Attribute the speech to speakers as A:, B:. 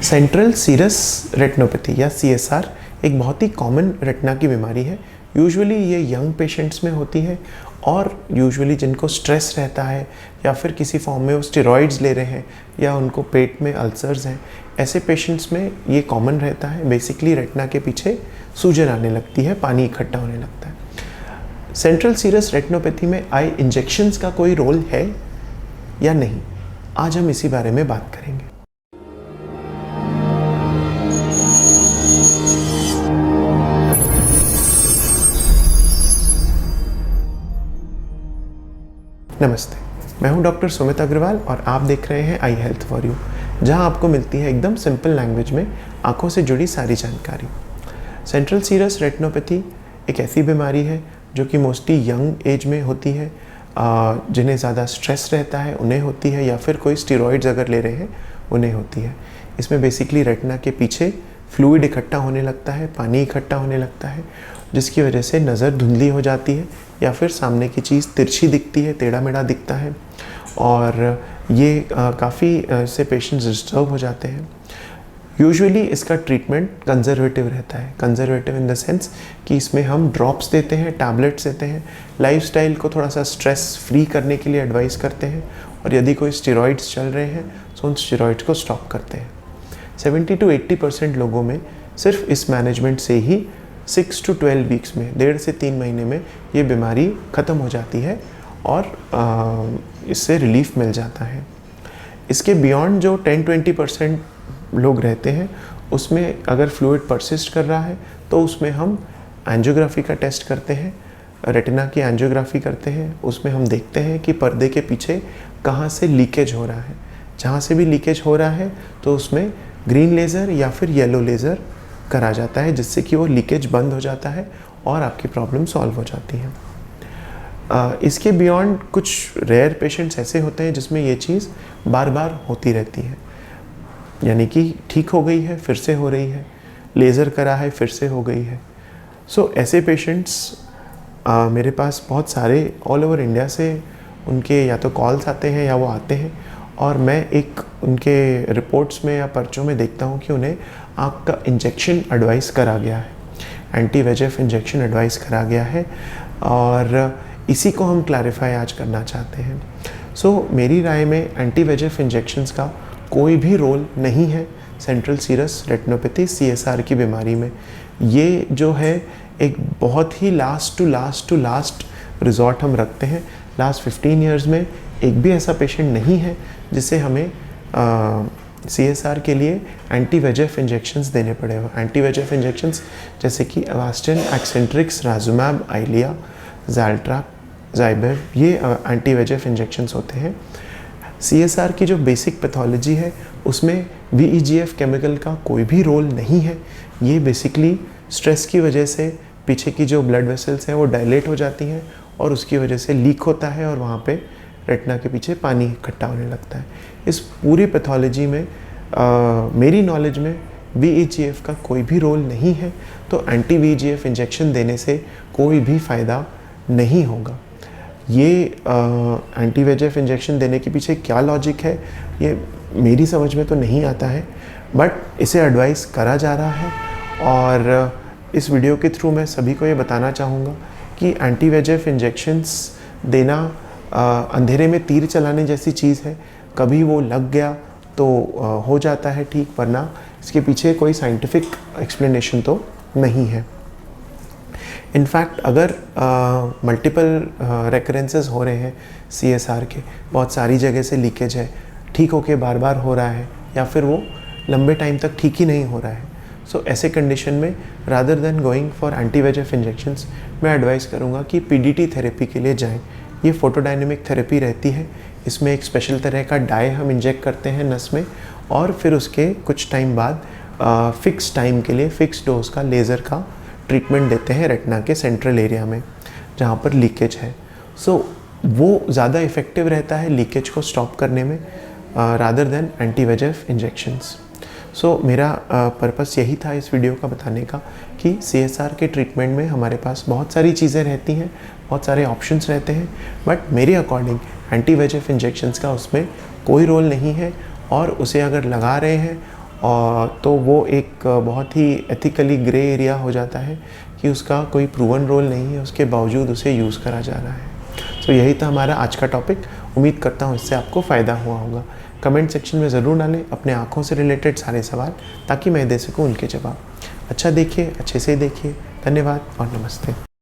A: Central serous retinopathy या CSR एक बहुत ही कॉमन रेटिना की बीमारी है। यूजुअली ये यंग पेशेंट्स में होती है और यूजुअली जिनको स्ट्रेस रहता है या फिर किसी फॉर्म में वो स्टेरॉइड्स ले रहे हैं या उनको पेट में अल्सर्स हैं, ऐसे पेशेंट्स में ये कॉमन रहता है। बेसिकली रेटिना के पीछे सूजन आने लगती है, पानी इकट्ठा होने लगता है। सेंट्रल सीरस रेटिनोपैथी में आई इंजेक्शंस का कोई रोल है या नहीं, आज हम इसी बारे में बात करेंगे। नमस्ते, मैं हूं डॉक्टर सुमित अग्रवाल और आप देख रहे हैं आई हेल्थ फॉर यू, जहां आपको मिलती है एकदम सिंपल लैंग्वेज में आंखों से जुड़ी सारी जानकारी। सेंट्रल सीरस रेटिनोपैथी एक ऐसी बीमारी है जो कि मोस्टली यंग एज में होती है। जिन्हें ज़्यादा स्ट्रेस रहता है उन्हें होती है, या फिर कोई स्टेरॉइड्स अगर ले रहे हैं उन्हें होती है। इसमें बेसिकली रेटिना के पीछे फ्लूइड इकट्ठा होने लगता है, पानी इकट्ठा होने लगता है, जिसकी वजह से नज़र धुंधली हो जाती है या फिर सामने की चीज़ तिरछी दिखती है, टेढ़ा मेढ़ा दिखता है। और ये काफ़ी से पेशेंट्स डिस्टर्ब हो जाते हैं। यूजुअली इसका ट्रीटमेंट कंजर्वेटिव रहता है। कंजर्वेटिव इन द सेंस कि इसमें हम ड्रॉप्स देते हैं, टैबलेट्स देते हैं, लाइफस्टाइल को थोड़ा सा स्ट्रेस फ्री करने के लिए एडवाइस करते हैं, और यदि कोई स्टेरॉइड्स चल रहे हैं तो उन स्टेरॉइड्स को स्टॉप करते हैं। 70 to 80% लोगों में सिर्फ इस मैनेजमेंट से ही 6 to 12 वीक्स में, 1.5 से 3 महीने में ये बीमारी ख़त्म हो जाती है और इससे रिलीफ मिल जाता है। इसके बियॉन्ड जो 10-20% लोग रहते हैं, उसमें अगर फ्लूइड परसिस्ट कर रहा है तो उसमें हम एंजियोग्राफी का टेस्ट करते हैं, रेटिना की एंजियोग्राफी करते हैं। उसमें हम देखते हैं कि पर्दे के पीछे कहाँ से लीकेज हो रहा है। जहाँ से भी लीकेज हो रहा है तो उसमें ग्रीन लेज़र या फिर येलो लेज़र करा जाता है, जिससे कि वो लीकेज बंद हो जाता है और आपकी प्रॉब्लम सॉल्व हो जाती है। इसके बियॉन्ड कुछ रेयर पेशेंट्स ऐसे होते हैं जिसमें ये चीज़ बार बार होती रहती है, यानी कि ठीक हो गई है फिर से हो रही है, लेज़र करा है फिर से हो गई है। ऐसे पेशेंट्स मेरे पास बहुत सारे ऑल ओवर इंडिया से उनके या तो कॉल्स आते हैं या वो आते हैं, और मैं एक उनके रिपोर्ट्स में या पर्चों में देखता हूँ कि उन्हें आँख का इंजेक्शन एडवाइस करा गया है, एंटी-VEGF इंजेक्शन एडवाइस करा गया है, और इसी को हम क्लैरिफाई आज करना चाहते हैं। मेरी राय में एंटी-VEGF इंजेक्शंस का कोई भी रोल नहीं है सेंट्रल सीरस रेटिनोपैथी CSR की बीमारी में। ये जो है एक बहुत ही लास्ट टू लास्ट रिजॉर्ट हम रखते हैं। लास्ट 15 ईयर्स में एक भी ऐसा पेशेंट नहीं है जिसे हमें CSR के लिए एंटी-VEGF इंजेक्शंस देने पड़े हो। एंटी-VEGF इंजेक्शंस जैसे कि अवास्टिन, एक्सेंट्रिक्स, राजुमैब, आइलिया, ज़ैल्ट्रैक, ज़ाइबेव, ये एंटी-VEGF इंजेक्शंस होते हैं। CSR की जो बेसिक पैथोलॉजी है उसमें VEGF केमिकल का कोई भी रोल नहीं है। ये बेसिकली स्ट्रेस की वजह से पीछे की जो ब्लड वेसल्स हैं वो डायलेट हो जाती हैं और उसकी वजह से लीक होता है और वहाँ पे रेटिना के पीछे पानी इकट्ठा होने लगता है। इस पूरी पैथोलॉजी में मेरी नॉलेज में VEGF का कोई भी रोल नहीं है, तो एंटी-VEGF इंजेक्शन देने से कोई भी फ़ायदा नहीं होगा। ये एंटी-VEGF इंजेक्शन देने के पीछे क्या लॉजिक है ये मेरी समझ में तो नहीं आता है, बट इसे एडवाइस करा जा रहा है। और इस वीडियो के थ्रू मैं सभी को ये बताना चाहूँगा कि एंटी-VEGF इंजेक्शंस देना अंधेरे में तीर चलाने जैसी चीज़ है। कभी वो लग गया तो हो जाता है ठीक, वरना इसके पीछे कोई साइंटिफिक एक्सप्लेनेशन तो नहीं है। इनफैक्ट अगर मल्टीपल रेकरेंसेस हो रहे हैं CSR के, बहुत सारी जगह से लीकेज है, ठीक होके बार बार हो रहा है, या फिर वो लंबे टाइम तक ठीक ही नहीं हो रहा है, ऐसे कंडीशन में rather than going for anti VEGF injections, मैं एडवाइस करूँगा कि PDT थेरेपी के लिए जाएं। ये फोटोडायनेमिक थेरेपी रहती है। इसमें एक स्पेशल तरह का डाई हम इंजेक्ट करते हैं नस में, और फिर उसके कुछ टाइम बाद फिक्स टाइम के लिए फिक्स डोज का लेज़र का ट्रीटमेंट देते हैं रेटिना के सेंट्रल एरिया में जहाँ पर लीकेज है। वो ज़्यादा इफ़ेक्टिव रहता है लीकेज को स्टॉप करने में रादर देन एंटी-VEGF इंजेक्शंस। मेरा पर्पस यही था इस वीडियो का बताने का कि CSR के ट्रीटमेंट में हमारे पास बहुत सारी चीज़ें रहती हैं, बहुत सारे ऑप्शंस रहते हैं, बट मेरे अकॉर्डिंग एंटी-VEGF इंजेक्शंस का उसमें कोई रोल नहीं है, और उसे अगर लगा रहे हैं और तो वो एक बहुत ही एथिकली ग्रे एरिया हो जाता है कि उसका कोई प्रूवन रोल नहीं है, उसके बावजूद उसे यूज़ करा जा रहा है। तो यही था हमारा आज का टॉपिक। उम्मीद करता हूँ इससे आपको फ़ायदा हुआ होगा। कमेंट सेक्शन में ज़रूर डालें अपने आँखों से रिलेटेड सारे सवाल, ताकि मैं दे सकूँ उनके जवाब। अच्छा देखिए, अच्छे से देखिए। धन्यवाद और नमस्ते।